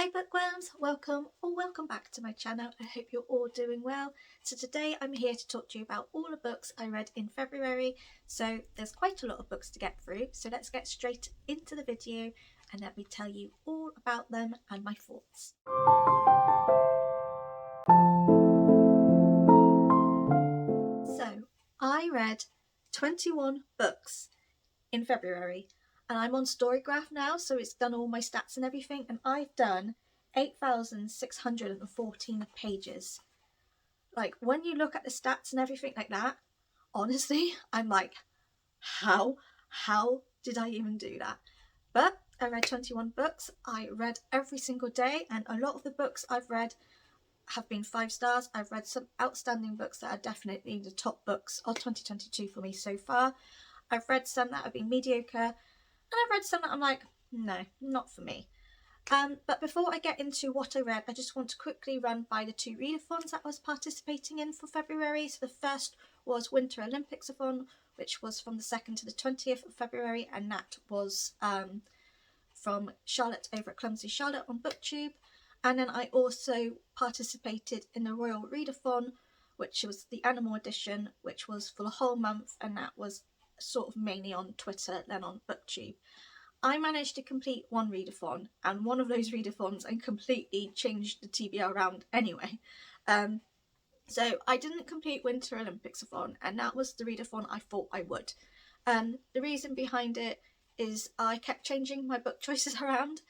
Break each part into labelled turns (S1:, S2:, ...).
S1: Hi Bookworms, welcome back to my channel. I hope you're all doing well. So today I'm here to talk to you about all the books I read in February. So there's quite a lot of books to get through, so let's get straight into the video and let me tell you all about them and my thoughts. So I read 21 books in February and I'm on Storygraph now, so it's done all my stats and everything, and I've done 8,614 pages. Like, when you look at the stats and everything like that, honestly, I'm like, how did I even do that? But I read 21 books. I read every single day, and a lot of the books I've read have been 5 stars. I've read some outstanding books that are definitely the top books of 2022 for me so far. I've read some that have been mediocre, and I've read some that I'm like, no, not for me. But before I get into what I read, I just want to quickly run by the 2 readathons that I was participating in for February. So the first was Winter Olympics-a-thon, which was from the 2nd to the 20th of February, and that was from Charlotte over at Clumsy Charlotte on BookTube. And then I also participated in the Royal Readathon, which was the Animal Edition, which was for the whole month, and that was sort of mainly on Twitter, then on BookTube. I managed to complete one readathon, and one of those readathons I completely changed the TBR around anyway. So I didn't complete Winter Olympics-a-thon, and that was the readathon I thought I would. The reason behind it is I kept changing my book choices around.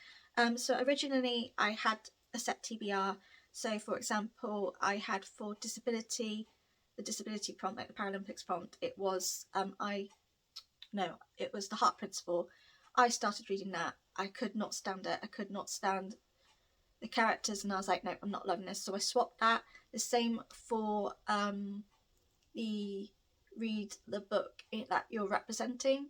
S1: So originally I had a set TBR. So for example, I had for disability, the disability prompt, like the Paralympics prompt, it was it was the Heart Principle. I started reading that. I could not stand it. I could not stand the characters, and I was like, no, I'm not loving this. So I swapped that. The same for the read the book that you're representing.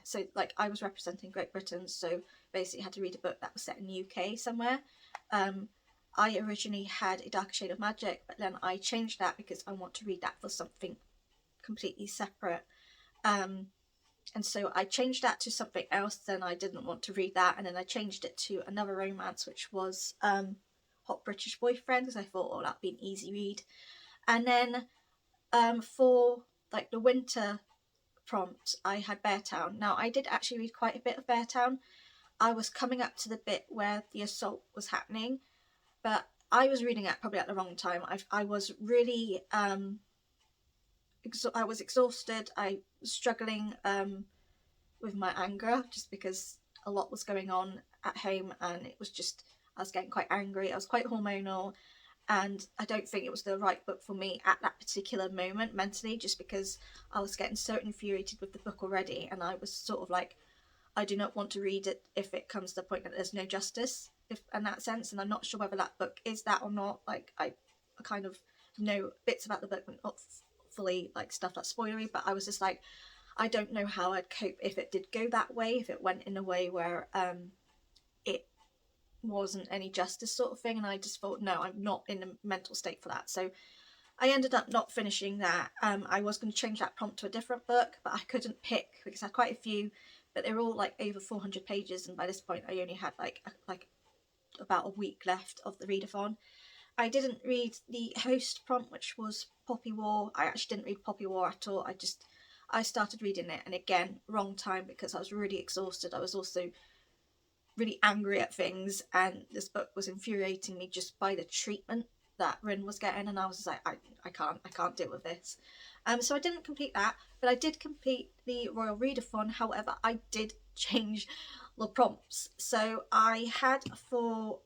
S1: So I was representing Great Britain, so basically had to read a book that was set in the UK somewhere. I originally had A Darker Shade of Magic, but then I changed that because I want to read that for something completely separate. And so I changed that to something else, then I didn't want to read that, and then I changed it to another romance, which was Hot British Boyfriend, because I thought, oh, that'd be an easy read. And then for like the winter prompt, I had Beartown. Now, I did actually read quite a bit of Beartown. I was coming up to the bit where the assault was happening, but I was reading it probably at the wrong time. I was really I was exhausted. I was struggling with my anger, just because a lot was going on at home, and it was just, I was getting quite angry. I was quite hormonal, and I don't think it was the right book for me at that particular moment mentally, just because I was getting so infuriated with the book already, and I was sort of like, I do not want to read it if it comes to the point that there's no justice, if in that sense. And I'm not sure whether that book is that or not. Like, I kind of know bits about the book, but not fully like stuff that's spoilery, but I was just like, I don't know how I'd cope if it did go that way, if it went in a way where it wasn't any justice sort of thing. And I just thought, no, I'm not in a mental state for that. So I ended up not finishing that. I was going to change that prompt to a different book, but I couldn't pick because I had quite a few, but they were all like over 400 pages, and by this point I only had like about a week left of the readathon. I didn't read the host prompt, which was Poppy War. I actually didn't read Poppy War at all. I started reading it, and again, wrong time, because I was really exhausted. I was also really angry at things, and this book was infuriating me just by the treatment that Rin was getting, and I was just like, I can't deal with this. So I didn't complete that, but I did complete the Royal Readathon. However, I did change the prompts. So I had for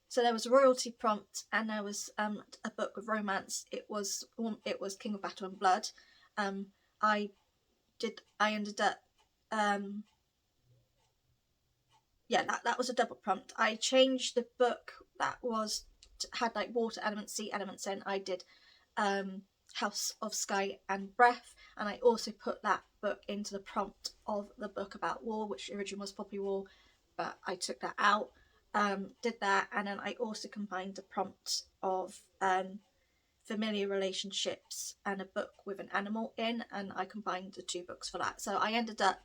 S1: so there was a royalty prompt, and there was a book of romance. It was King of Battle and Blood. I ended up that was a double prompt. I changed the book that had like water elements, sea elements in. I did House of Sky and Breath, and I also put that book into the prompt of the book about war, which originally was Poppy War, but I took that out. Did that, and then I also combined the prompt of familiar relationships and a book with an animal in, and I combined the 2 books for that. So I ended up,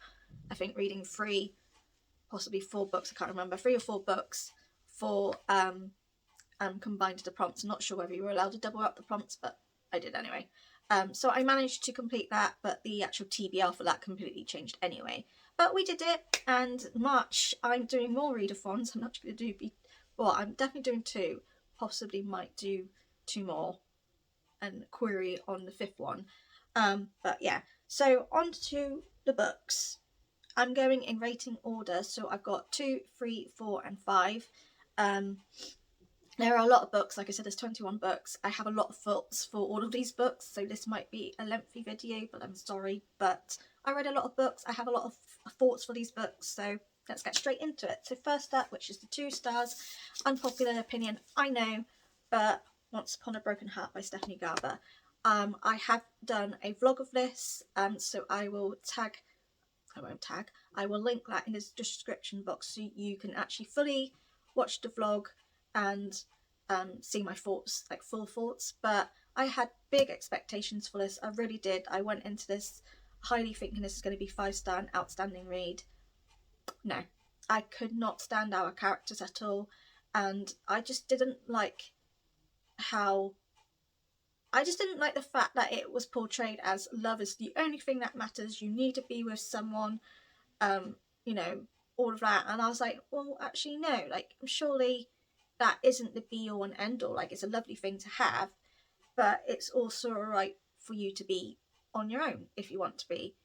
S1: I think, reading 3 possibly 4 books, I can't remember, 3 or 4 books for combined to the prompts. I'm not sure whether you were allowed to double up the prompts, but I did anyway. So I managed to complete that, but the actual TBR for that completely changed anyway. But we did it, and March I'm doing more readathons. I'm not going to do, well, I'm definitely doing 2, possibly might do 2 more, and query on the 5th one. But yeah, so on to the books. I'm going in rating order, so I've got 2, 3, 4 and 5. There are a lot of books, like I said, there's 21 books. I have a lot of thoughts for all of these books, so this might be a lengthy video, but I'm sorry. But I read a lot of books, I have a lot of thoughts for these books, so let's get straight into it. So first up, which is the 2 stars, unpopular opinion, I know, but Once Upon a Broken Heart by Stephanie Garber. I have done a vlog of this, so I will link that in the description box so you can actually fully watch the vlog and see my thoughts, like full thoughts. But I had big expectations for this, I really did. I went into this highly thinking this is going to be 5-star and outstanding read. No, I could not stand our characters at all, and I just didn't like the fact that it was portrayed as love is the only thing that matters, you need to be with someone, you know, all of that. And I was like, well, actually no, like surely that isn't the be all and end all. Like, it's a lovely thing to have, but it's also alright for you to be on your own if you want to be.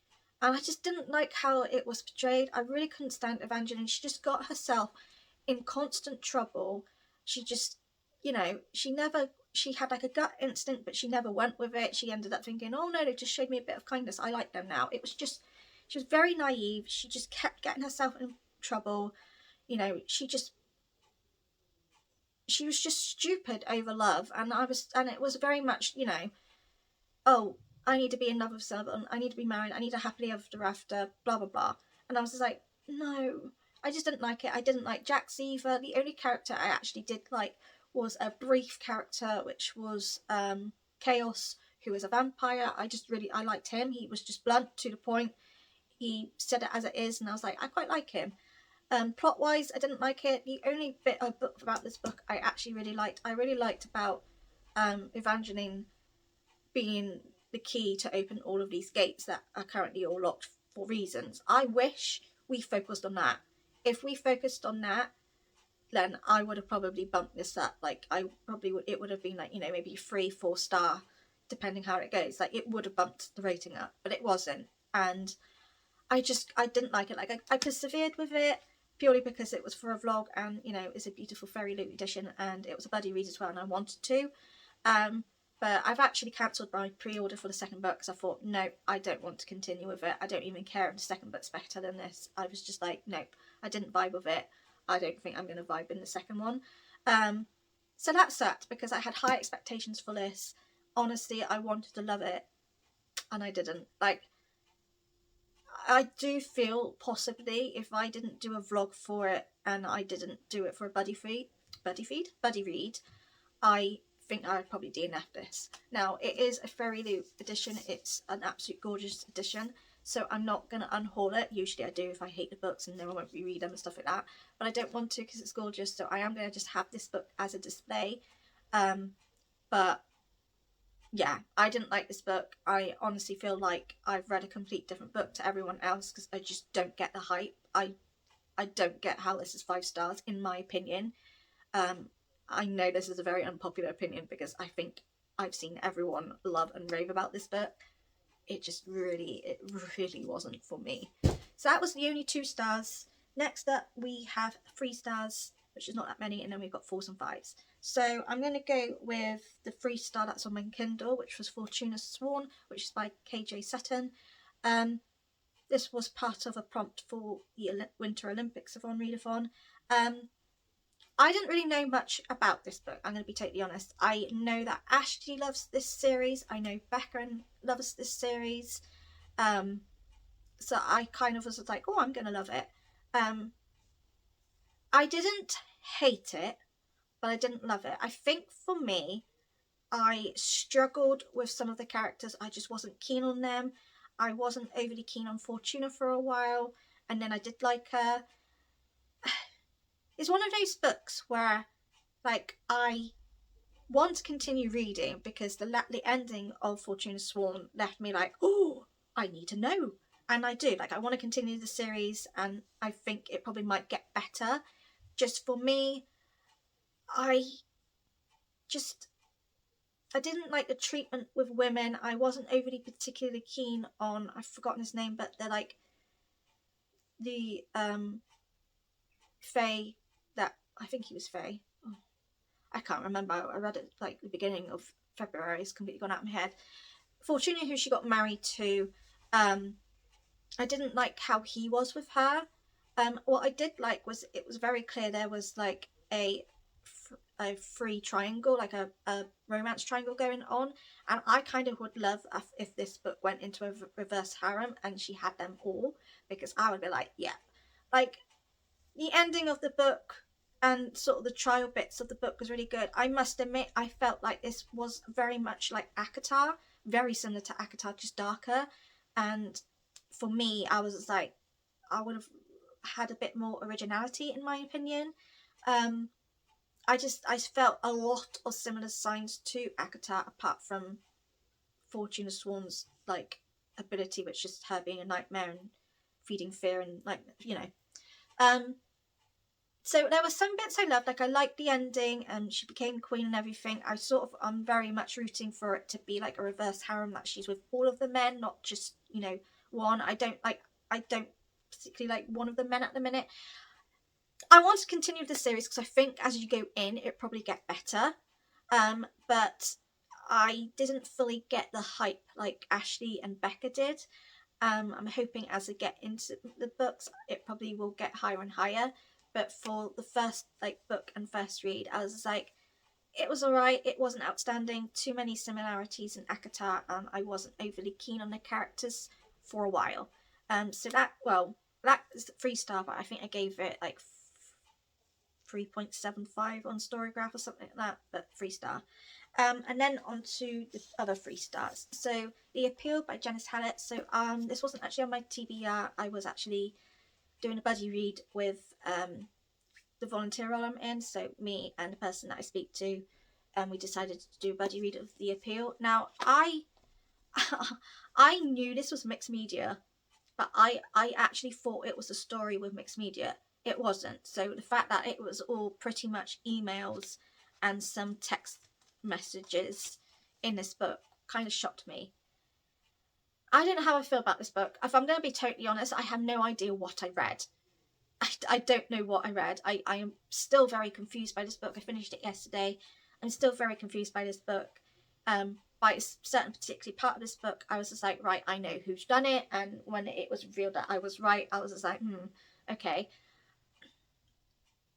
S1: And I just didn't like how it was portrayed. I really couldn't stand Evangeline. She just got herself in constant trouble. She just, you know, she had like a gut instinct, but she never went with it. She ended up thinking, oh no, they just showed me a bit of kindness, I like them now. It was just, she was very naive. She just kept getting herself in trouble. You know, she was just stupid over love. And it was very much, you know, oh, I need to be in love with someone, I need to be married, I need a happily ever after, blah blah blah. And I was just like, no, I just didn't like it. I didn't like Jax either. The only character I actually did like was a brief character, which was Chaos, who was a vampire. I liked him. He was just blunt, to the point. He said it as it is, and I was like, I quite like him. Plot wise, I didn't like it. The only bit of book about this book I actually really liked, about Evangeline being the key to open all of these gates that are currently all locked for reasons. I wish we focused on that. If we focused on that, then I would have probably bumped this up. Like, it would have been like, you know, maybe 3-4 star, depending how it goes. Like, it would have bumped the rating up, but it wasn't. And I didn't like it. Like, I persevered with it purely because it was for a vlog, and, you know, it's a beautiful fairy loot edition, and it was a buddy read as well, and I wanted to. But I've actually cancelled my pre-order for the second book because I thought, no, I don't want to continue with it. I don't even care if the second book's better than this. I was just like, nope, I didn't vibe with it. I don't think I'm going to vibe in the second one. So that sucked because I had high expectations for this. Honestly, I wanted to love it, and I didn't. Like, I do feel possibly if I didn't do a vlog for it and I didn't do it for a buddy read, I think I would probably DNF this. Now, it is a fairy loot edition. It's an absolute gorgeous edition, so I'm not going to unhaul it. Usually I do if I hate the books and then I won't reread them and stuff like that, but I don't want to because it's gorgeous, so I am going to just have this book as a display. But yeah, I didn't like this book. I honestly feel like I've read a complete different book to everyone else because I just don't get the hype. I don't get how this is 5 stars, in my opinion. I know this is a very unpopular opinion because I think I've seen everyone love and rave about this book. It really wasn't for me. So that was the only 2 stars. Next up we have 3 stars, which is not that many, and then we've got 4s and 5s. So I'm going to go with the 3-star that's on my Kindle, which was Fortunesworn, which is by KJ Sutton. This was part of a prompt for the Winter Olympics of On Readathon. I didn't really know much about this book, I'm going to be totally honest. I know that Ashley loves this series. I know Becca loves this series. So I kind of was like, oh, I'm going to love it. I didn't hate it, but I didn't love it. I think for me, I struggled with some of the characters. I just wasn't keen on them. I wasn't overly keen on Fortuna for a while, and then I did like her. it's one of those books where like I want to continue reading because the ending of Fortunesworn left me like, oh, I need to know. And I do, like, I want to continue the series, and I think it probably might get better. Just for me, I didn't like the treatment with women. I wasn't overly particularly keen on, I've forgotten his name, but they're like the Fae that, I think he was Fae. Oh, I can't remember. I read it like the beginning of February. It's completely gone out of my head. Fortuna, who she got married to, I didn't like how he was with her. What I did like was it was very clear there was like a free triangle, like a romance triangle going on, and I kind of would love if this book went into a reverse harem and she had them all, because I would be like, yeah, like the ending of the book and sort of the trial bits of the book was really good. I must admit, I felt like this was very much like ACOTAR, very similar to ACOTAR, just darker. And for me, I was like, I would have had a bit more originality, in my opinion. I felt a lot of similar signs to ACOTAR, apart from Fortunesworn's like ability, which is her being a nightmare and feeding fear and like, you know. So there were some bits I loved, like I liked the ending and she became queen and everything. I'm very much rooting for it to be like a reverse harem, that she's with all of the men, not just, you know, one. I don't particularly like one of the men at the minute. I want to continue the series because I think as you go in, it probably get better. But I didn't fully get the hype like Ashley and Becca did. I'm hoping as I get into the books, it probably will get higher and higher. But for the first like book and first read, I was like, it was alright. It wasn't outstanding. Too many similarities in ACOTAR, and I wasn't overly keen on the characters for a while. So that is 3-star, but I think I gave it like 3.75 on Storygraph or something like that, but 3-star. And then on to the other 3 stars. So The Appeal by Janice Hallett. So this wasn't actually on my TBR. I was actually doing a buddy read with the volunteer role I'm in. So me and the person that I speak to, we decided to do a buddy read of The Appeal. Now I knew this was mixed media, but I actually thought it was a story with mixed media. It wasn't. So the fact that it was all pretty much emails and some text messages in this book kind of shocked me. I don't know how I feel about this book. If I'm going to be totally honest, I have no idea what I read. I don't know what I read. I am still very confused by this book. I finished it yesterday. I'm still very confused by this book. By a certain particular part of this book, I was just like, right, I know who's done it. And when it was revealed that I was right, I was just like, okay.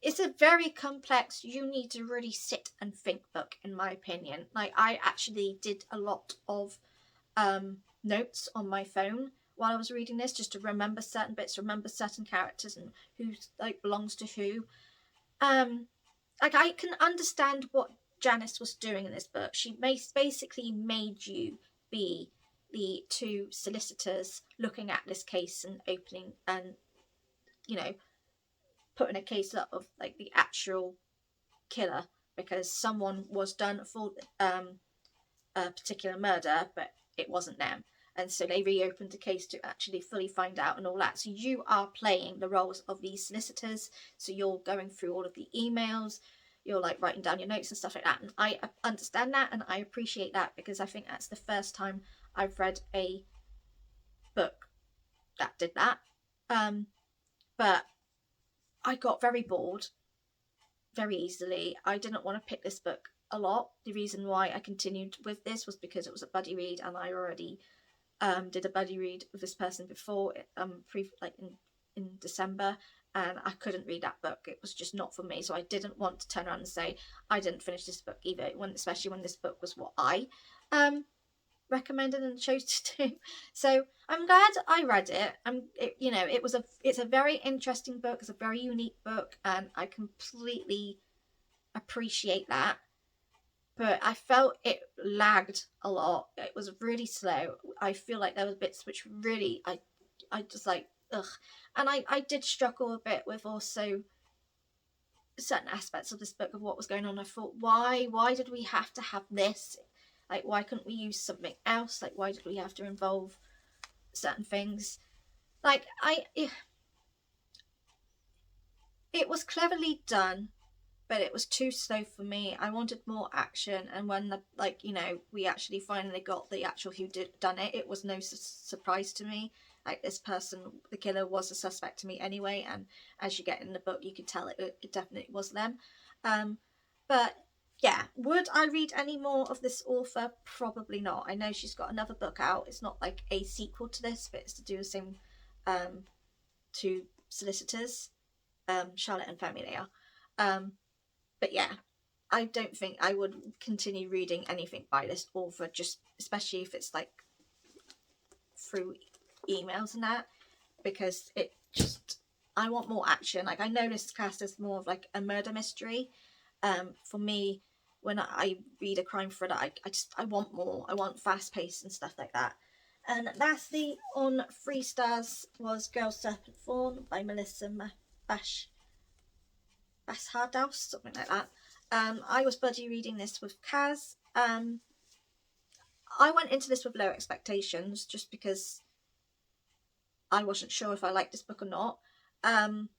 S1: It's a very complex, you need to really sit and think book, in my opinion. Like, I actually did a lot of notes on my phone while I was reading this, just to remember certain bits, remember certain characters and who like belongs to who. Like, I can understand what Janice was doing in this book. She basically made you be the 2 solicitors looking at this case and opening and, you know, putting a case up of like the actual killer, because someone was done for a particular murder, but it wasn't them, and so they reopened the case to actually fully find out and all that. So you are playing the roles of these solicitors, so you're going through all of the emails, you're like writing down your notes and stuff like that, and I understand that and I appreciate that, because I think that's the first time I've read a book that did that. But I got very bored very easily. I didn't want to pick this book a lot. The reason why I continued with this was because it was a buddy read, and I already did a buddy read with this person before, in December, and I couldn't read that book. It was just not for me. So I didn't want to turn around and say I didn't finish this book either, especially when this book was what I recommended and chose to do. So I'm glad I read it. It's a very interesting book. It's a very unique book, and I completely appreciate that. But I felt it lagged a lot. It was really slow. I feel like there was bits which really I just like ugh. And I did struggle a bit with also certain aspects of this book of what was going on. I thought, why did we have to have this? Like, why couldn't we use something else? Like, why did we have to involve certain things? Like, it was cleverly done, but it was too slow for me. I wanted more action, and when the, like, you know, we actually finally got the actual who done it, it was no surprise to me. Like, this person, the killer, was a suspect to me anyway, and as you get in the book, you could tell it definitely was them. But yeah, would I read any more of this author? Probably not. I know she's got another book out. It's not like a sequel to this, but it's to do the same two solicitors, Charlotte and Familia. But yeah, I don't think I would continue reading anything by this author, just especially if it's like through emails and that, because it just, I want more action. Like, I know this is classed as more of like a murder mystery. For me, when I read a crime thriller, I want more. I want fast pace and stuff like that. And lastly, on 3 stars, was Girl Serpent Fawn by Melissa Bashardaus, something like that. I was buddy reading this with Kaz. I went into this with low expectations just because I wasn't sure if I liked this book or not. I'm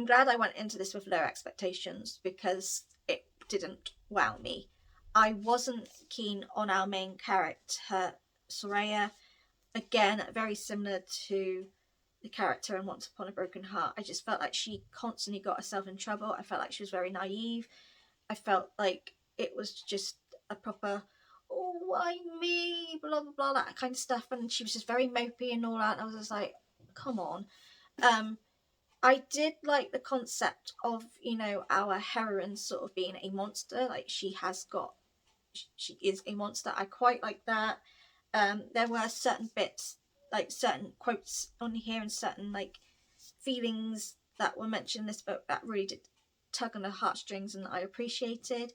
S1: glad I went into this with low expectations because it didn't wow me. I wasn't keen on our main character, Soraya. Again, very similar to the character in Once Upon a Broken Heart. I just felt like she constantly got herself in trouble. I felt like she was very naive. I felt like it was just a proper, oh, why me, blah blah blah, that kind of stuff, and she was just very mopey and all that, and I was just like, come on. I did like the concept of, you know, our heroine sort of being a monster. Like, she is a monster. I quite like that. There were certain bits, like certain quotes on here and certain like feelings that were mentioned in this book that really did tug on the heartstrings, and I appreciated.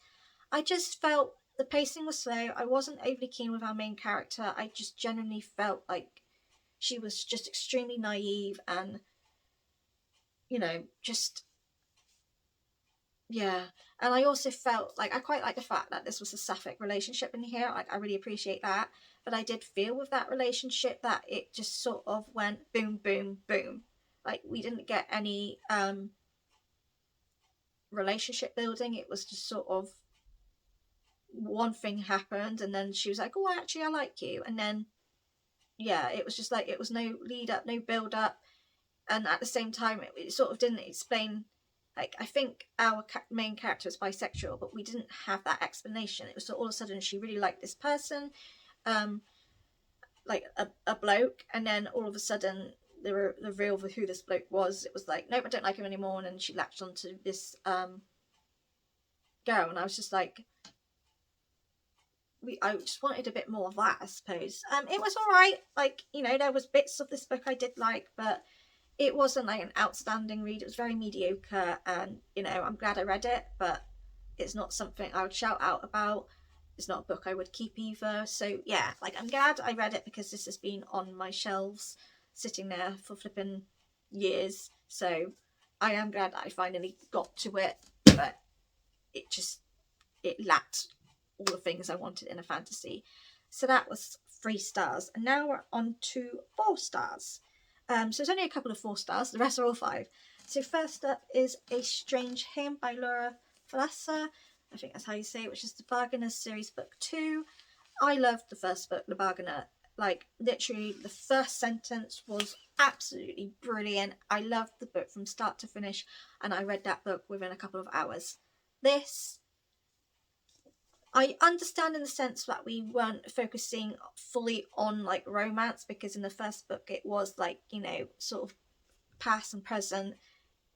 S1: I just felt the pacing was slow. I wasn't overly keen with our main character. I just genuinely felt like she was just extremely naive and, you know, just, yeah. And I also felt like I quite like the fact that this was a sapphic relationship in here. Like, I really appreciate that. But I did feel with that relationship that it just sort of went boom, boom, boom. Like, we didn't get any relationship building. It was just sort of one thing happened and then she was like, oh, actually I like you, and then yeah, it was just like, it was no lead up, no build up, and at the same time it sort of didn't explain. Like, I think our main character is bisexual, but we didn't have that explanation. It was all of a sudden she really liked this person, like a bloke, and then all of a sudden the reveal of who this bloke was, it was like, nope, I don't like him anymore, and then she latched onto this girl, and I was just like, I just wanted a bit more of that, I suppose. It was alright. Like, you know, there was bits of this book I did like, but it wasn't like an outstanding read. It was very mediocre, and, you know, I'm glad I read it, but it's not something I would shout out about. It's not a book I would keep either. So yeah, like, I'm glad I read it because this has been on my shelves sitting there for flipping years. So I am glad that I finally got to it, but it lacked all the things I wanted in a fantasy. So that was 3 stars, and now we're on to 4 stars. So there's only a couple of 4 stars, the rest are all 5. So first up is A Strange Hymn by Laura Falasa, I think that's how you say it, which is the Bargainers series book 2. I loved the first book, The Bargainer. Like, literally the first sentence was absolutely brilliant. I loved the book from start to finish, and I read that book within a couple of hours. This, I understand in the sense that we weren't focusing fully on like romance, because in the first book it was like, you know, sort of past and present.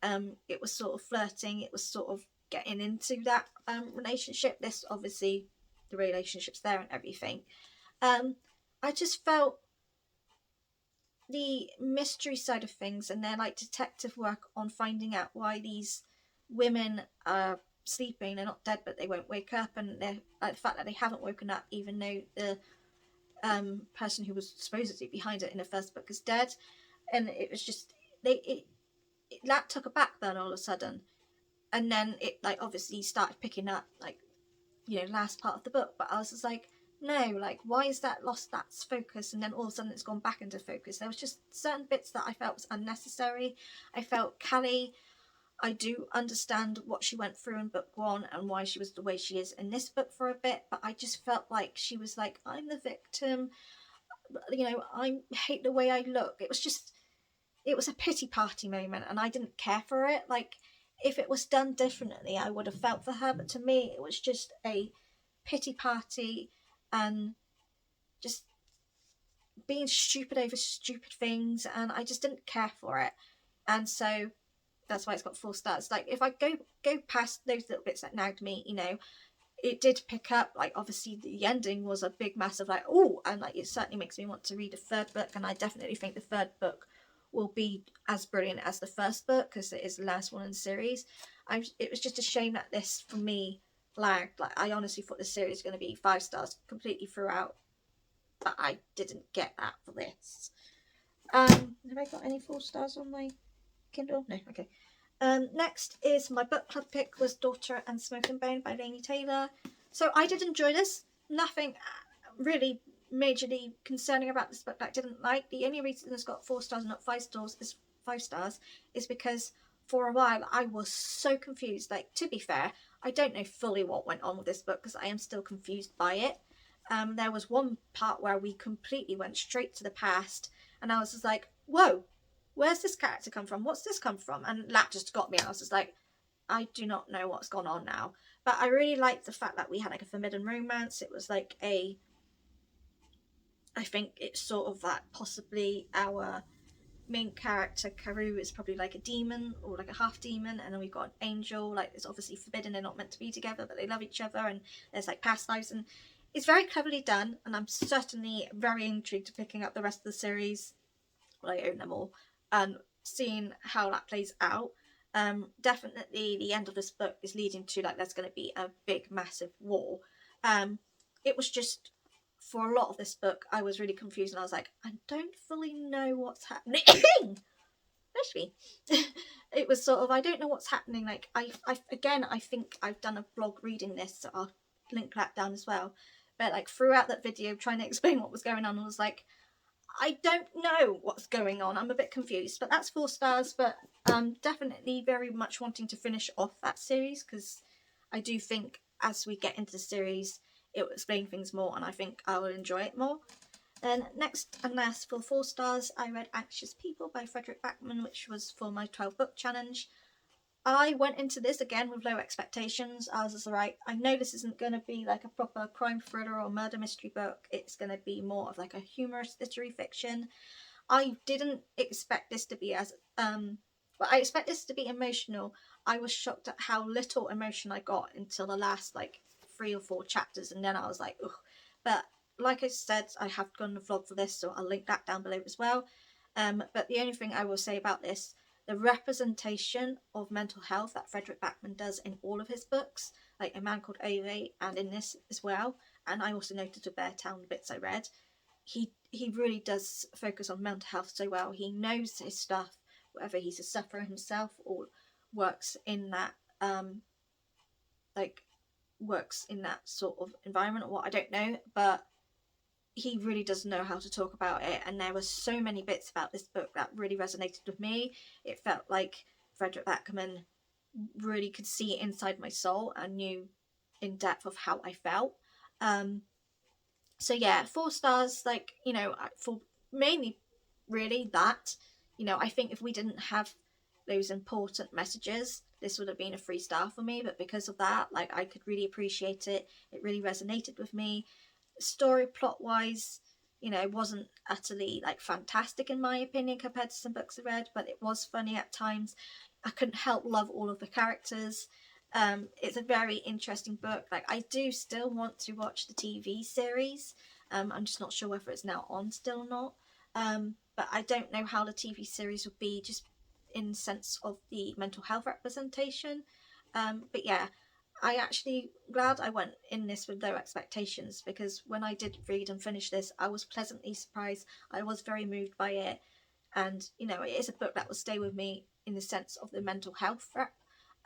S1: It was sort of flirting, it was sort of getting into that relationship. This, obviously, the relationship's there and everything. I just felt the mystery side of things and their like detective work on finding out why these women are sleeping, they're not dead but they won't wake up, and the fact that they haven't woken up even though the person who was supposedly behind it in the first book is dead. And it was just, that took a back then all of a sudden. and then it like obviously started picking up like, you know, last part of the book, but I was just like, no, like why is that lost that focus, and then all of a sudden it's gone back into focus. There was just certain bits that I felt was unnecessary. I felt Callie, I do understand what she went through in book one and why she was the way she is in this book for a bit, but I just felt like she was like, I'm the victim, you know, I hate the way I look. It was just, it was a pity party moment, and I didn't care for it. Like, if it was done differently, I would have felt for her, but to me it was just a pity party and just being stupid over stupid things, and I just didn't care for it. And so that's why it's got 4 stars. Like, if I go past those little bits that nagged me, you know, it did pick up, like obviously the ending was a big massive like, oh, and like it certainly makes me want to read a 3rd book, and I definitely think the 3rd book will be as brilliant as the 1st book because it is the last one in the series. It was just a shame that this for me lagged. Like, I honestly thought the series was going to be 5 stars completely throughout, but I didn't get that for this. Have I got any 4 stars on my Kindle? No. Okay. Next is my book club pick was Daughter and Smoke and Bone by Laini Taylor. So I did enjoy this. Nothing really majorly concerning about this book that I didn't like. The only reason it's got 4 stars and not 5 stars is because for a while I was so confused. Like, to be fair, I don't know fully what went on with this book because I am still confused by it. There was one part where we completely went straight to the past, and I was just like, whoa, where's this character come from? What's this come from? And that just got me. I was just like, I do not know what's gone on now. But I really liked the fact that we had like a forbidden romance. It was like I think it's sort of that possibly our main character, Karoo, is probably like a demon or like a half demon, and then we've got an angel. Like, it's obviously forbidden, they're not meant to be together, but they love each other, and there's like past lives, and it's very cleverly done, and I'm certainly very intrigued to picking up the rest of the series. Well, I own them all, and seeing how that plays out. Definitely the end of this book is leading to like there's going to be a big massive war. It was just, for a lot of this book I was really confused, and I was like, I don't fully know what's happening. Especially it was sort of, I don't know what's happening. Like, I think I've done a blog reading this, so I'll link that down as well, but like throughout that video trying to explain what was going on, I was like, I don't know what's going on. I'm a bit confused, but that's 4 stars. But definitely very much wanting to finish off that series, because I do think as we get into the series, it will explain things more, and I think I will enjoy it more. And next and last, for 4 stars, I read Anxious People by Frederick Backman, which was for my 12 book challenge. I went into this again with low expectations. I was just like, I know this isn't going to be like a proper crime thriller or murder mystery book. It's going to be more of like a humorous literary fiction. I didn't expect this to be as but I expect this to be emotional. I was shocked at how little emotion I got until the last like 3 or 4 chapters, and then I was like, ugh. But like I said, I have done a vlog for this, so I'll link that down below as well. But the only thing I will say about this, the representation of mental health that Frederick Backman does in all of his books, like A Man Called Ove and in this as well, and I also noted the Beartown bits I read, he really does focus on mental health so well. He knows his stuff, whether he's a sufferer himself or works in that works in that sort of environment or what, I don't know, but he really does know how to talk about it. And there were so many bits about this book that really resonated with me. It felt like Frederick Backman really could see inside my soul and knew in depth of how I felt. So yeah, 4 stars, like, you know, for mainly really that, you know, I think if we didn't have those important messages, this would have been a 3 star for me, but because of that, like, I could really appreciate it. It really resonated with me. Story plot wise, you know, it wasn't utterly like fantastic in my opinion compared to some books I read, but it was funny at times. I couldn't help love all of the characters. It's a very interesting book. Like, I do still want to watch the TV series. I'm just not sure whether it's now on still or not. But I don't know how the TV series would be, just in the sense of the mental health representation. But yeah, I actually glad I went in this with low expectations, because when I did read and finish this, I was pleasantly surprised. I was very moved by it, and you know, it is a book that will stay with me in the sense of the mental health rep.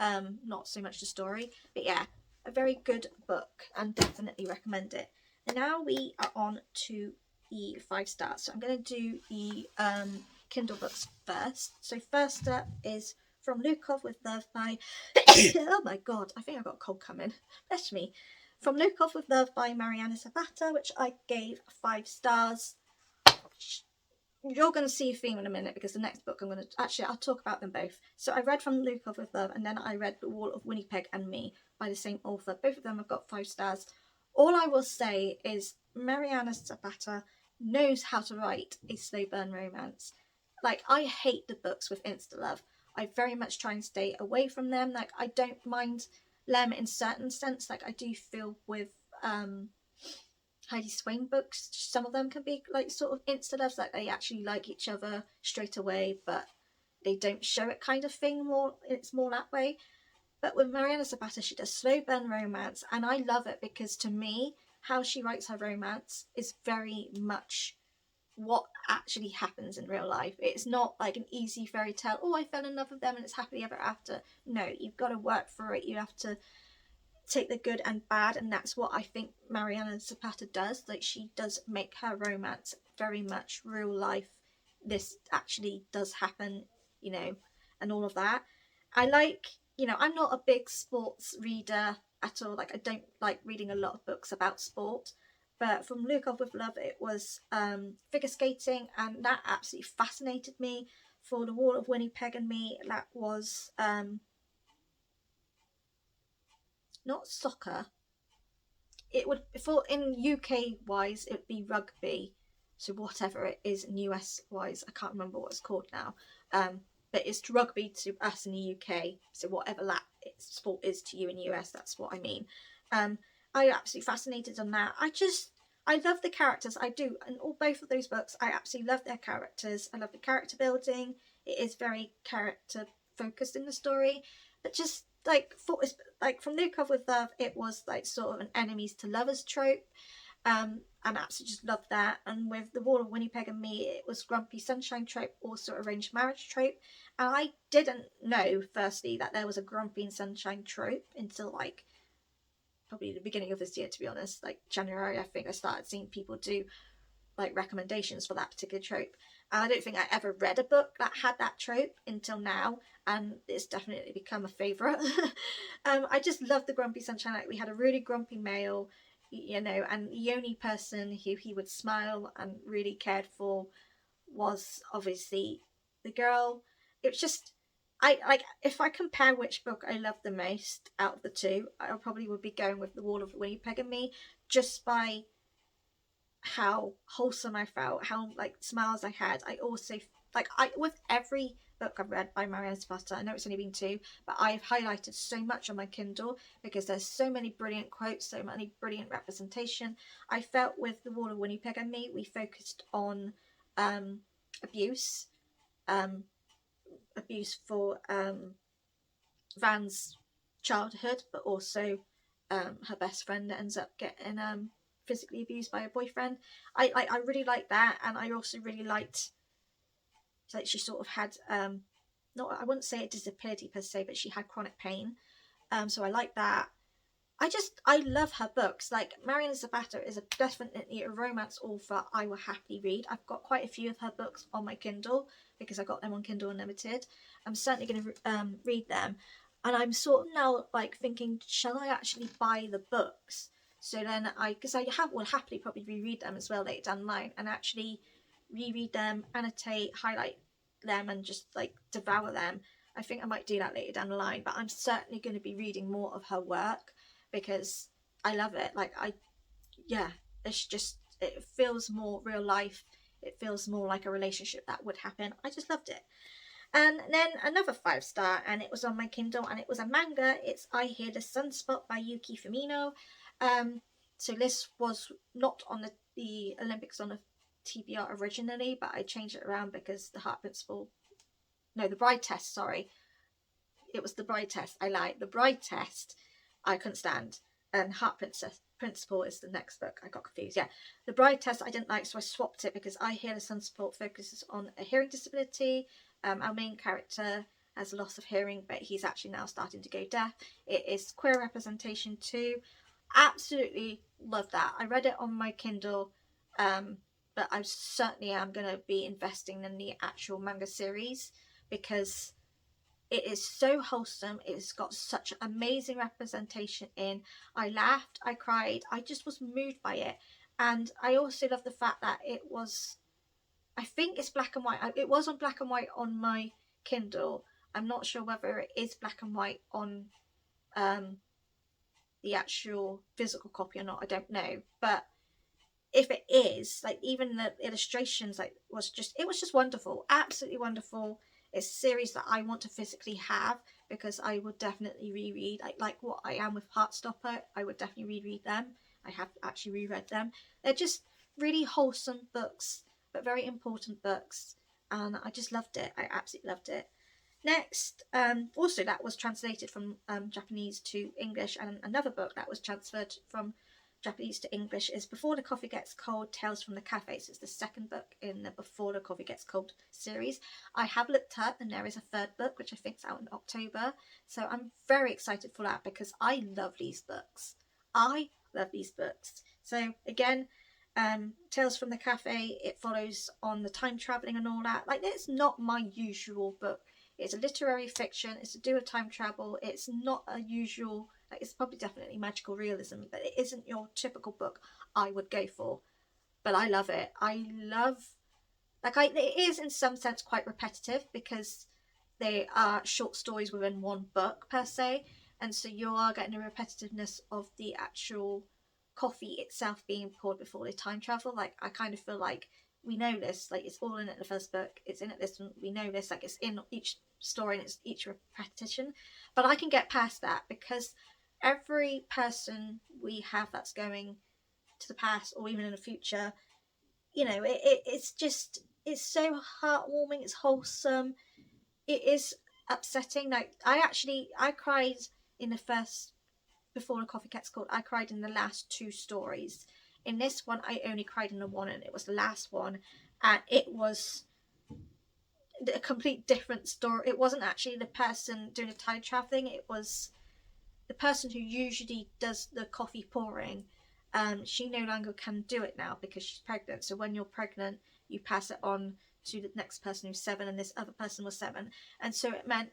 S1: not so much the story. But yeah, a very good book and definitely recommend it. And now we are on to the 5 stars. So I'm going to do the Kindle books first. So first up is From Lukov with Love by oh my god, I think I've got a cold coming. Bless me. From Lukov with Love by Mariana Zapata, which I gave 5 stars. You're going to see a theme in a minute because the next book I'm going to... Actually, I'll talk about them both. So I read From Lukov with Love and then I read The Wall of Winnipeg and Me by the same author. Both of them have got 5 stars. All I will say is Mariana Zapata knows how to write a slow burn romance. Like, I hate the books with insta-love. I very much try and stay away from them. Like, I don't mind them in certain sense. Like, I do feel with Heidi Swain books, some of them can be like sort of insta-loves, like they actually like each other straight away, but they don't show it kind of thing. It's more that way. But with Mariana Zapata, she does slow burn romance, and I love it because to me, how she writes her romance is very much what actually happens in real life. It's not like an easy fairy tale, oh, I fell in love with them and it's happily ever after. No, you've got to work for it. You have to take the good and bad, and that's what I think Mariana Zapata does. Like, she does make her romance very much real life. This actually does happen, you know, and all of that. I like, you know, I'm not a big sports reader at all. Like, I don't like reading a lot of books about sport. But From Lukov with Love, it was figure skating, and that absolutely fascinated me. For The Wall of Winnipeg and Me, that was not soccer. It would, for in UK wise, it would be rugby. So whatever it is in US wise, I can't remember what it's called now. But it's rugby to us in the UK. So whatever that sport is to you in the US, that's what I mean. I absolutely fascinated on that. I love the characters. I do. In both of those books, I absolutely love their characters. I love the character building. It is very character focused in the story. But just like From Lukov with Love, it was like sort of an enemies to lovers trope. And I absolutely just loved that. And with The Wall of Winnipeg and Me, it was grumpy sunshine trope, also arranged marriage trope. And I didn't know, firstly, that there was a grumpy sunshine trope until like probably the beginning of this year, to be honest. Like January, I think I started seeing people do like recommendations for that particular trope. And I don't think I ever read a book that had that trope until now, and it's definitely become a favourite. I just love the grumpy sunshine. Like, we had a really grumpy male, you know, and the only person who he would smile and really cared for was obviously the girl. It was just, I like, if I compare which book I love the most out of the two, I probably would be going with The Wall of Winnipeg and Me, just by how wholesome I felt, how like smiles I had. I also like, with every book I've read by Mariana Zapata, I know it's only been 2, but I've highlighted so much on my Kindle because there's so many brilliant quotes, so many brilliant representation. I felt with The Wall of Winnipeg and Me, we focused on abuse for Van's childhood, but also her best friend that ends up getting physically abused by a boyfriend. I really liked that, and I also really liked, like, she sort of had not, I wouldn't say a disability per se, but she had chronic pain. So I like that. I love her books. Like, Mariana Zapata is definitely a romance author I will happily read. I've got quite a few of her books on my Kindle because I got them on Kindle Unlimited. I'm certainly going to read them. And I'm sort of now like thinking, shall I actually buy the books? So then because I will happily probably reread them as well later down the line, and actually reread them, annotate, highlight them, and just like devour them. I think I might do that later down the line, but I'm certainly going to be reading more of her work because I love it. Like, it's just, it feels more real life. It feels more like a relationship that would happen. I just loved it. And then another 5-star, and it was on my Kindle, and it was a manga. It's I Hear The Sunspot by Yuki Firmino. So this was not on the Olympics on the TBR originally, but I changed it around because the Bride Test, sorry. It was the Bride Test. I lied. The Bride Test I couldn't stand, and Heart Principle is the next book. I got confused. Yeah, the Bride Test I didn't like, so I swapped it because I Hear The Sunspot focuses on a hearing disability. Our main character has a loss of hearing, but he's actually now starting to go deaf. It is queer representation too. Absolutely love that. I read it on my Kindle, but I certainly am going to be investing in the actual manga series because it is so wholesome. It's got such amazing representation in. I laughed, I cried, I just was moved by it. And I also love the fact that it was, I think it's black and white. It was on black and white on my Kindle. I'm not sure whether it is black and white on the actual physical copy or not. I don't know. But if it is, like, even the illustrations, like, it was just wonderful. Absolutely wonderful. It's a series that I want to physically have because I would definitely reread, like what I am with Heartstopper. I would definitely reread them. I have actually reread them. They're just really wholesome books, but very important books, and I just loved it. I absolutely loved it. Next, also that was translated from Japanese to English, and another book that was transferred from Japanese to English is Before the Coffee Gets Cold, Tales from the Cafe. So it's the second book in the Before the Coffee Gets Cold series. I have looked up and there is a third book which I think is out in October. So I'm very excited for that because I love these books. I love these books. So again, Tales from the Cafe, it follows on the time travelling and all that. Like, it's not my usual book. It's a literary fiction. It's to do with time travel. It's not a usual, like, it's probably definitely magical realism, but it isn't your typical book I would go for. But I love it. I love, it is in some sense quite repetitive because they are short stories within one book per se, and so you are getting the repetitiveness of the actual coffee itself being poured before they time travel. Like, I kind of feel like we know this, like, it's all in it the first book, it's in it this one, we know this, like, it's in each story and it's each repetition. But I can get past that because every person we have that's going to the past or even in the future, you know, it's just, it's so heartwarming, it's wholesome, it is upsetting. Like, I cried in the first Before the Coffee Gets Cold. I cried in the last two stories. In this one I only cried in the one, and it was the last one, and it was a complete different story. It wasn't actually the person doing the time traveling, it was the person who usually does the coffee pouring. She no longer can do it now because she's pregnant. So when you're pregnant, you pass it on to the next person who's 7, and this other person was 7. And so it meant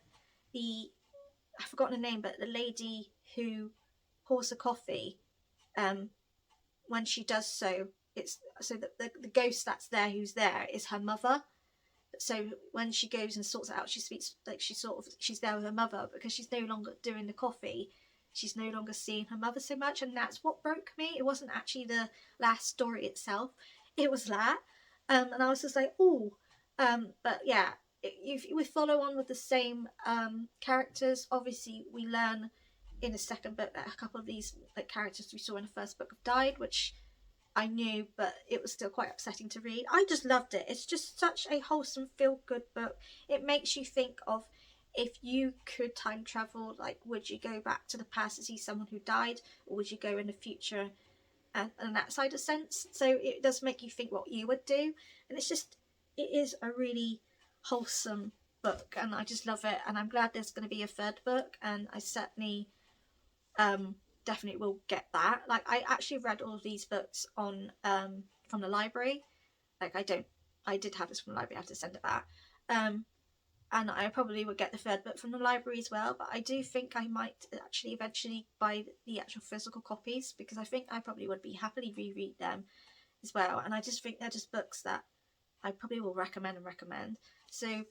S1: I've forgotten her name, but the lady who pours the coffee, when she does so, it's so that the ghost that's there, who's there, is her mother. So when she goes and sorts it out, she speaks like she's there with her mother because she's no longer doing the coffee. She's no longer seeing her mother so much, and that's what broke me. It wasn't actually the last story itself; it was that, and I was just like, oh, but yeah, we follow on with the same characters. Obviously, we learn in the second book that a couple of these characters we saw in the first book have died, which I knew, but it was still quite upsetting to read. I just loved it. It's just such a wholesome, feel-good book. It makes you think of, if you could time travel, like, would you go back to the past to see someone who died, or would you go in the future and that side of sense? So it does make you think what you would do, and it is a really wholesome book, and I just love it, and I'm glad there's going to be a third book, and I certainly definitely will get that. Like, I actually read all of these books on from the library. Like, I did have this from the library, I have to send it back, and I probably would get the third book from the library as well, but I do think I might actually eventually buy the actual physical copies because I think I probably would be happily reread them as well, and I just think they're just books that I probably will recommend. So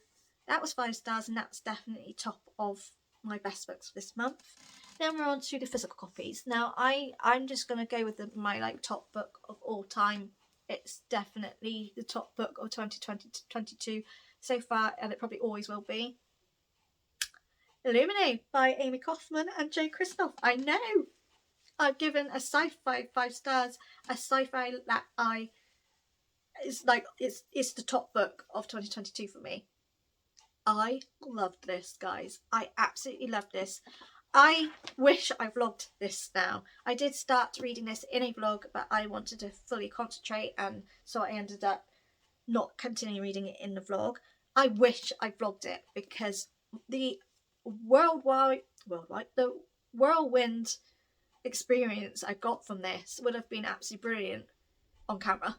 S1: that was 5 stars, and that's definitely top of my best books for this month. Then we're on to the physical copies. Now I'm just going to go with my top book of all time. It's definitely the top book of 2022 so far, and it probably always will be. Illuminae by Amy Kaufman and Jay Kristoff. I know! I've given a sci-fi 5 stars, a sci-fi that it's the top book of 2022 for me. I loved this, guys. I absolutely loved this. I wish I vlogged this now. I did start reading this in a vlog, but I wanted to fully concentrate, and so I ended up not continuing reading it in the vlog. I wish I vlogged it because the the whirlwind experience I got from this would have been absolutely brilliant on camera.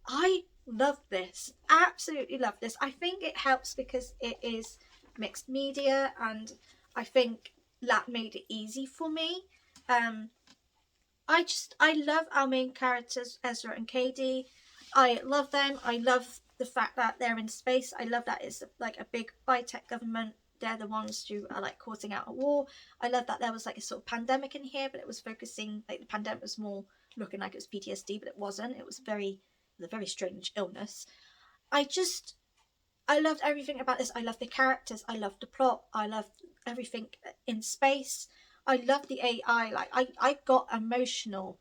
S1: I love this, absolutely love this. I think it helps because it is mixed media, and I think that made it easy for me. I love our main characters, Ezra and Katie. I love them. I love the fact that they're in space. I love that it's like a big biotech government. They're the ones who are like causing out a war. I love that there was like a sort of pandemic in here, but it was focusing, like the pandemic was more looking like it was PTSD, but it wasn't. It was a very strange illness. I loved everything about this. I love the characters. I love the plot. I love everything in space. I love the AI. Like I got emotional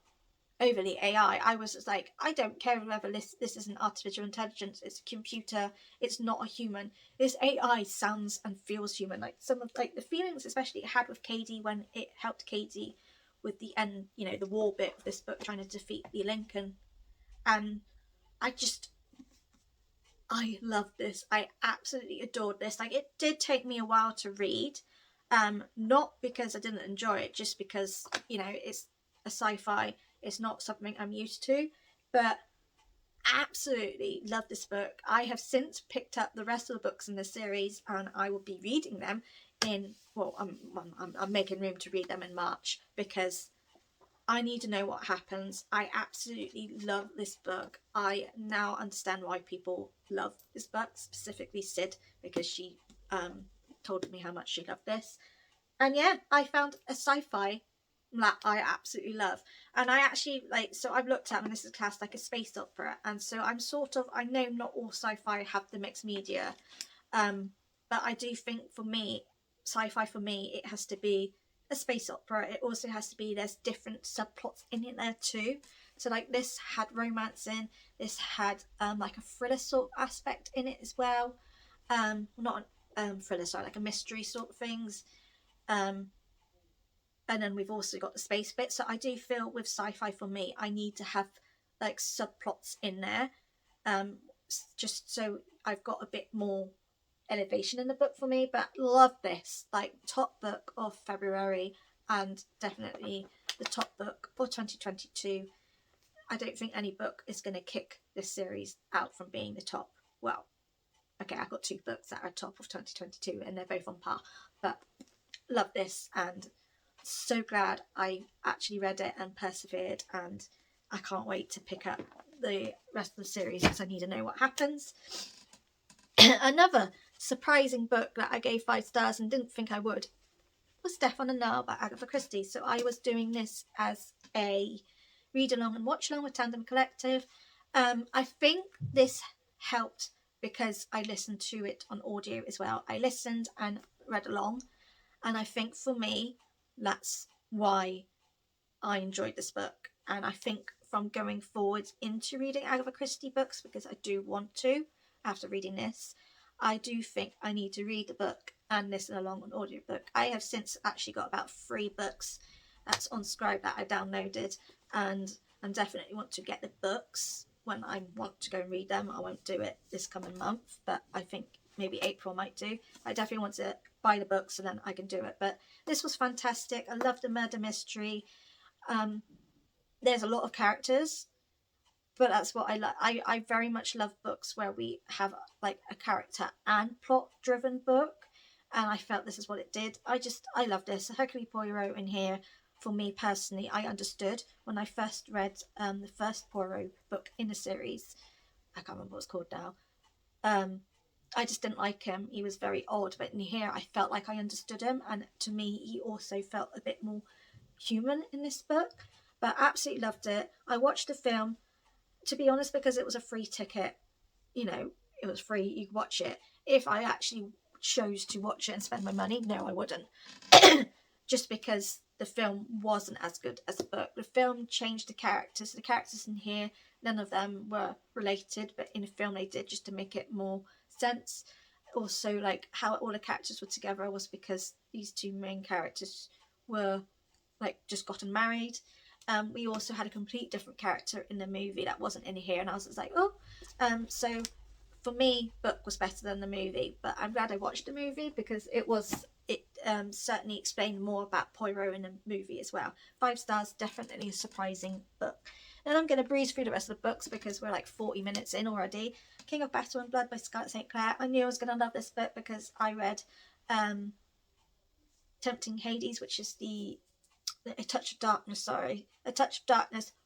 S1: over the AI. I was just like, I don't care whether this is an artificial intelligence. It's a computer. It's not a human. This AI sounds and feels human. Like some of like the feelings, especially it had with Katie when it helped Katie with the end, the war bit of this book, trying to defeat the Lincoln. And I love this. I absolutely adored this. Like, it did take me a while to read, not because I didn't enjoy it, just because it's a sci-fi. It's not something I'm used to, but absolutely love this book. I have since picked up the rest of the books in the series, and I will be reading them I'm making room to read them in March because I need to know what happens. I absolutely love this book. I now understand why people love this book, specifically Sid, because she told me how much she loved this. And yeah, I found a sci-fi that I absolutely love. And I actually so I've looked at, and this is classed like a space opera, and so I know not all sci-fi have the mixed media, but I do think for me, sci-fi for me, it has to be a space opera. It also has to be, there's different subplots in it there too. So like this had romance in, this had like a thriller sort of aspect in it as well. Not thriller, sorry, like a mystery sort of things. And then we've also got the space bit. So I do feel with sci-fi for me, I need to have like subplots in there, just so I've got a bit more elevation in the book for me. But love this, like top book of February, and definitely the top book for 2022. I don't think any book is going to kick this series out from being the top. Well, okay, I've got two books that are top of 2022 and they're both on par, but love this, and so glad I actually read it and persevered, and I can't wait to pick up the rest of the series because I need to know what happens. Another surprising book that I gave 5 stars and didn't think I would was Stephan and Now by Agatha Christie. So I was doing this as a read along and watch along with Tandem Collective. I think this helped because I listened to it on audio as well. I listened and read along, and I think for me that's why I enjoyed this book. And I think from going forward into reading Agatha Christie books, because I do want to after reading this, I do think I need to read the book and listen along on audiobook. I have since actually got about 3 books that's on Scribe that I downloaded, and I definitely want to get the books when I want to go and read them. I won't do it this coming month, but I think maybe April might do. I definitely want to buy the books and then I can do it. But this was fantastic. I love the murder mystery. There's a lot of characters, but that's what I like. I very much love books where we have like a character and plot driven book, and I felt this is what it did. I love this. Hercule Poirot in here, for me personally, I understood when I first read the first Poirot book in the series. I can't remember what it's called now. I just didn't like him. He was very odd, but in here I felt like I understood him, and to me he also felt a bit more human in this book. But absolutely loved it. I watched the film, to be honest, because it was a free ticket. It was free, you could watch it. If I actually chose to watch it and spend my money, no, I wouldn't. Just because the film wasn't as good as the book. The film changed the characters. The characters in here, none of them were related, but in the film they did, just to make it more sense. Also, like how all the characters were together was because these 2 main characters were like just gotten married. We also had a complete different character in the movie that wasn't in here, and I was just like, oh. So for me, book was better than the movie, but I'm glad I watched the movie because it certainly explained more about Poirot in the movie as well. 5 stars, definitely a surprising book. And I'm going to breeze through the rest of the books because we're like 40 minutes in already. King of Battle and Blood by Scarlett St. Clair. I knew I was going to love this book because I read Tempting Hades, which is A Touch of Darkness,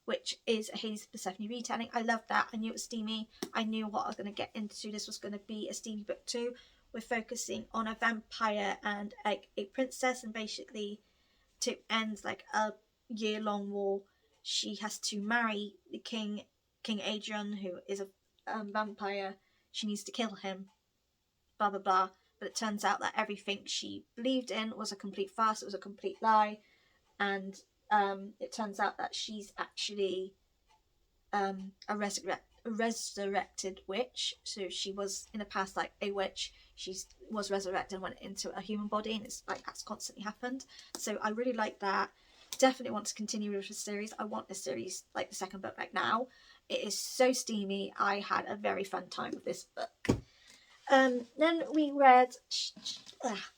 S1: which is a Hades Persephone retelling. I loved that. I knew it was steamy. I knew what I was going to get into. This was going to be a steamy book too. We're focusing on a vampire and like a princess, and basically to end like a year-long war, she has to marry the king, King Adrian, who is a vampire. She needs to kill him, blah blah blah. But it turns out that everything she believed in was a complete farce. It was a complete lie. And it turns out that she's actually a resurrected witch. So she was in the past like a witch. She was resurrected and went into a human body, and it's like that's constantly happened. So I really like that. Definitely want to continue with the series. I want this series, like the second book, like now. It is so steamy. I had a very fun time with this book. Then we read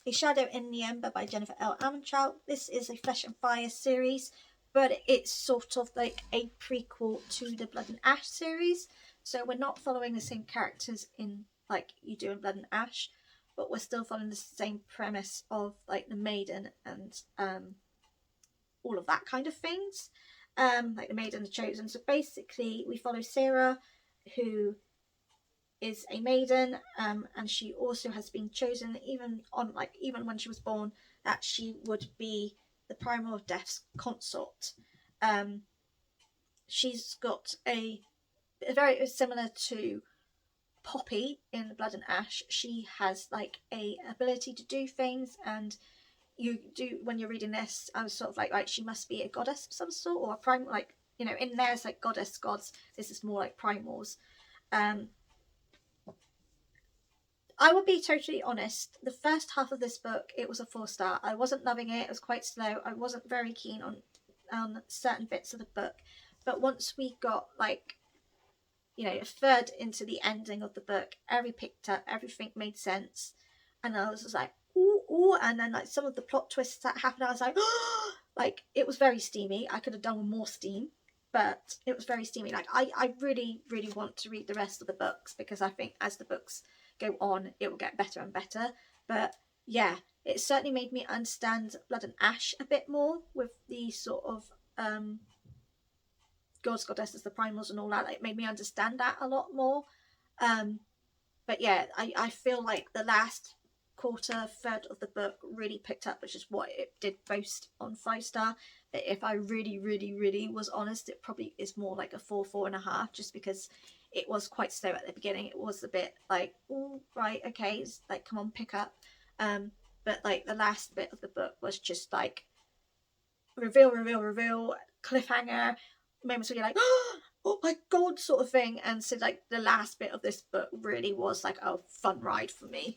S1: A Shadow in the Ember by Jennifer L. Armentrout. This is a Flesh and Fire series, but it's sort of like a prequel to the Blood and Ash series. So we're not following the same characters in like you do in Blood and Ash, but we're still following the same premise of like the Maiden and all of that kind of things. Like the Maiden, the Chosen. So basically we follow Sarah, who is a maiden, and she also has been chosen even when she was born that she would be the Primal of Death's consort. She's got a very similar to Poppy in the Blood and Ash. She has like a ability to do things, and you do when you're reading this. I was sort of like, right, she must be a goddess of some sort, or a primal, like, you know, in there it's like goddess, gods. This is more like primals. I will be totally honest, the first half of this book, it was a 4-star. I wasn't loving it. It was quite slow. I wasn't very keen on certain bits of the book. But once we got, like, you know, a third into the ending of the book, picked up, everything made sense. And I was just like, ooh, ooh. And then, like, some of the plot twists that happened, I was like, oh! Like, it was very steamy. I could have done with more steam, but it was very steamy. Like, I really, really want to read the rest of the books because I think as the books go on, it will get better and better. But yeah, it certainly made me understand Blood and Ash a bit more with the sort of gods, goddesses, the primals and all that. It made me understand that a lot more. But yeah, I feel like the last third of the book really picked up, which is what it did boast on 5-star. But if I really, really, really was honest, it probably is more like a 4.5, just because it was quite slow at the beginning. It was a bit like, oh, right, okay, it's like, come on, pick up. But like the last bit of the book was just like reveal, cliffhanger, moments where you're like, oh my god, sort of thing. And so like the last bit of this book really was like a fun ride for me.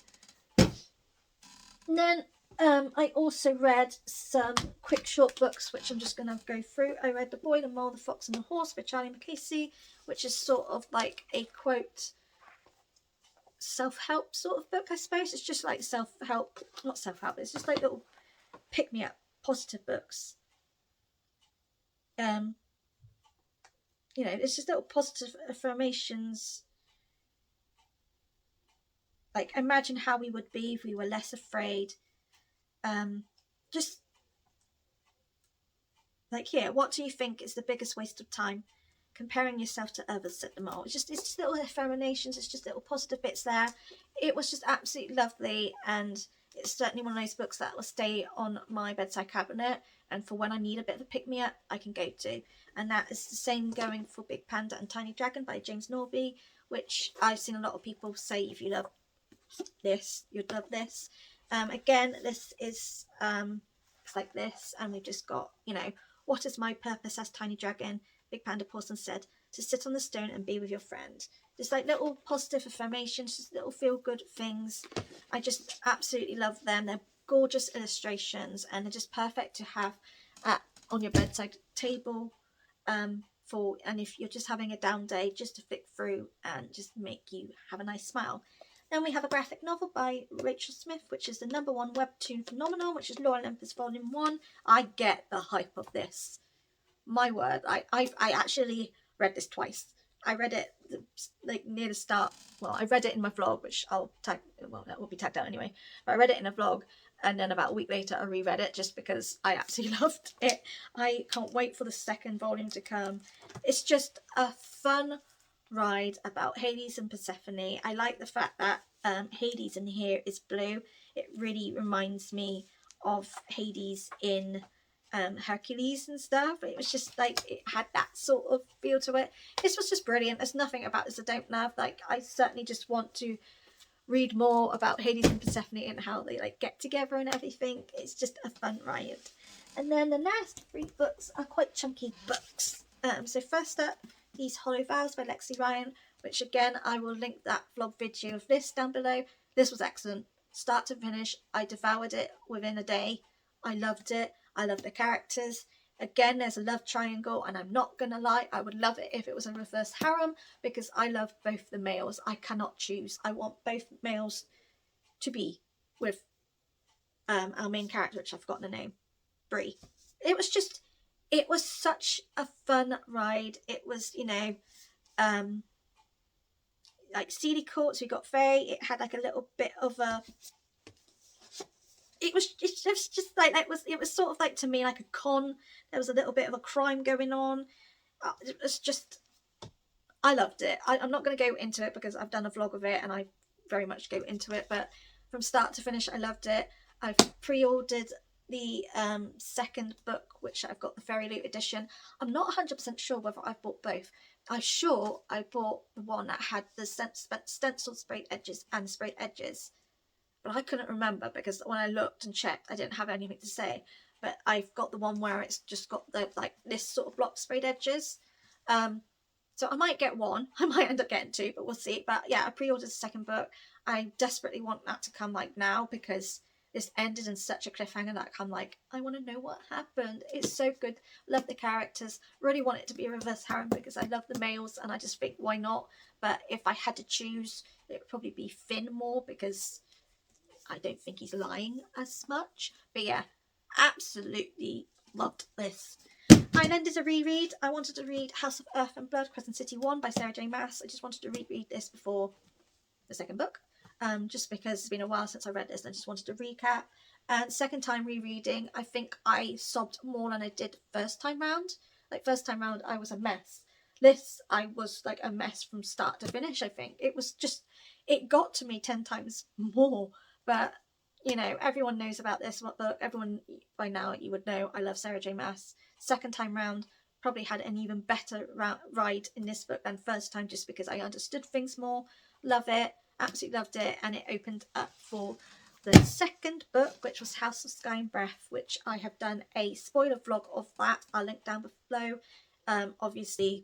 S1: And then I also read some quick short books, which I'm just going to go through. I read The Boy, the Mole, the Fox and the Horse by Charlie McCasey, which is sort of like a quote self-help sort of book, I suppose. It's just like not self-help, it's just like little pick-me-up positive books. You know, it's just little positive affirmations. Like, imagine how we would be if we were less afraid. Just like, here, what do you think is the biggest waste of time? Comparing yourself to others, said the mole. It's just little affirmations. It's just little positive bits there. It was just absolutely lovely, and it's certainly one of those books that will stay on my bedside cabinet, and for when I need a bit of a pick-me-up, I can go to. And that is the same going for Big Panda and Tiny Dragon by James Norby, which I've seen a lot of people say, if you love this, you'd love this. Again, this is it's like this, and we've just got, you know, what is my purpose as Tiny Dragon? Big Panda paused and said, to sit on the stone and be with your friend. Just like little positive affirmations, just little feel-good things. I just absolutely love them. They're gorgeous illustrations, and they're just perfect to have on your bedside table for, and if you're just having a down day, just to flick through and just make you have a nice smile. Then we have a graphic novel by Rachel Smith, which is the #1 webtoon phenomenon, which is Law and Olympus Volume 1. I get the hype of this. My word, I actually read this twice. I read it like near the start. Well, I read it in my vlog, which I'll tag, well, that will be tagged out anyway. But I read it in a vlog, and then about a week later I reread it just because I absolutely loved it. I can't wait for the second volume to come. It's just a fun ride about Hades and Persephone. I like the fact that Hades in here is blue. It really reminds me of Hades in Hercules and stuff. It was just like, it had that sort of feel to it. This was just brilliant. There's nothing about this I don't love. Like, I certainly just want to read more about Hades and Persephone and how they like get together and everything. It's just a fun ride. And then the last 3 books are quite chunky books. So first up, these Hollow Vows by Lexi Ryan, which again I will link that vlog video of this down below. This was excellent, start to finish. I devoured it within a day. I loved it. I love the characters. Again, there's a love triangle, and I'm not gonna lie, I would love it if it was a reverse harem, because I love both the males. I cannot choose. I want both males to be with our main character, which I've forgotten the name, Bree. It was such a fun ride. It was, you know, like Seedy Courts, we got Faye. It had like a little bit of a, it was just like, it was sort of like, to me, like a con. There was a little bit of a crime going on. It was just, I loved it. I'm not going to go into it because I've done a vlog of it and I very much go into it, but from start to finish I loved it. I've pre-ordered the second book, which I've got the Fairy Loot edition. I'm not 100% sure whether I've bought both. I'm sure I bought the one that had the stenciled sprayed edges and sprayed edges, but I couldn't remember because when I looked and checked I didn't have anything to say. But I've got the one where it's just got the like this sort of block sprayed edges. So I might get one, I might end up getting 2, but we'll see. But yeah, I pre-ordered the second book. I desperately want that to come like now, because this ended in such a cliffhanger that I'm like, I want to know what happened. It's so good. Love the characters. Really want it to be a reverse harem because I love the males, and I just think, why not? But if I had to choose, it would probably be Finn more, because I don't think he's lying as much. But yeah, absolutely loved this. I then did a reread. I wanted to read House of Earth and Blood, Crescent City 1 by Sarah J Maas. I just wanted to reread this before the second book. Just because it's been a while since I read this and I just wanted to recap. And second time rereading, I think I sobbed more than I did first time round. Like, first time round I was a mess. This, I was like a mess from start to finish. I think it was just, it got to me 10 times more. But you know, everyone knows about this book. Everyone by now, you would know I love Sarah J Maas. Second time round, probably had an even better ride in this book than first time, just because I understood things more. Love it. Absolutely loved it. And it opened up for the second book, which was House of Sky and Breath, which I have done a spoiler vlog of that. I'll link down below. Obviously,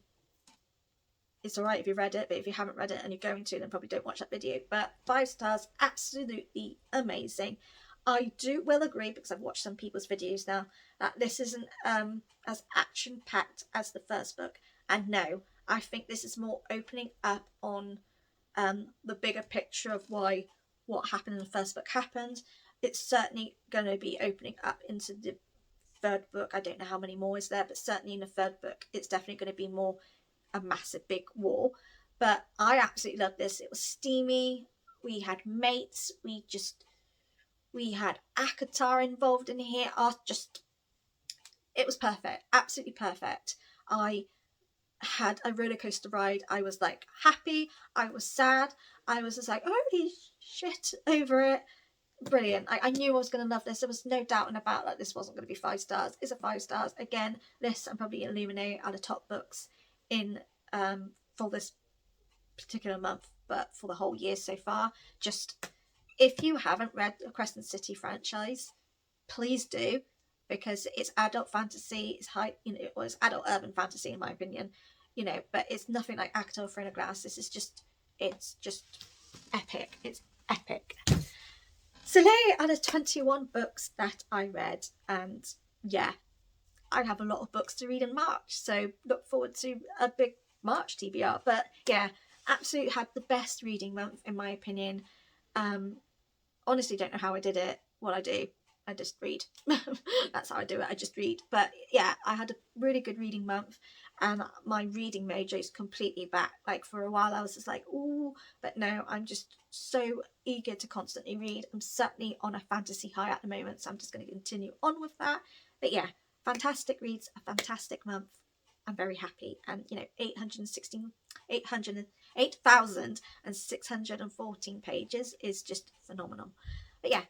S1: it's alright if you read it, but if you haven't read it and you're going to, then probably don't watch that video. But 5 stars, absolutely amazing. I will agree, because I've watched some people's videos now, that this isn't as action-packed as the first book. And no, I think this is more opening up on the bigger picture of why what happened in the first book happened. It's certainly going to be opening up into the third book. I don't know how many more is there, but certainly in the third book it's definitely going to be more a massive big war. But I absolutely loved this. It was steamy. We had mates. We had Akatar involved in here. It was perfect. Absolutely perfect. I had a roller coaster ride. I was like happy. I was sad. I was just like, holy shit over it. Brilliant. I knew I was going to love this. There was no doubting about that this wasn't going to be 5 stars. It's a 5 stars. Again, this and probably Illuminae are the top books in for this particular month, but for the whole year so far. Just, if you haven't read the Crescent City franchise, please do, because it's adult fantasy. It's high, you know, it's adult urban fantasy in my opinion, you know, but it's nothing like Akatar or Throne of Glass. This is just, it's just epic. It's epic. So they are the 21 books that I read, and yeah, I have a lot of books to read in March, so look forward to a big March TBR. But yeah, absolutely had the best reading month in my opinion. Honestly don't know how I did it. What I do, I just read. That's how I do it, I just read. But yeah, I had a really good reading month, and my reading mojo's completely back. Like for a while I was just like, ooh, but no, I'm just so eager to constantly read. I'm certainly on a fantasy high at the moment, so I'm just going to continue on with that. But yeah, fantastic reads, a fantastic month. I'm very happy. And you know, 8,614 pages is just phenomenal. But yeah,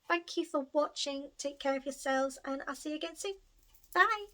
S1: thank you for watching. Take care of yourselves, and I'll see you again soon. Bye.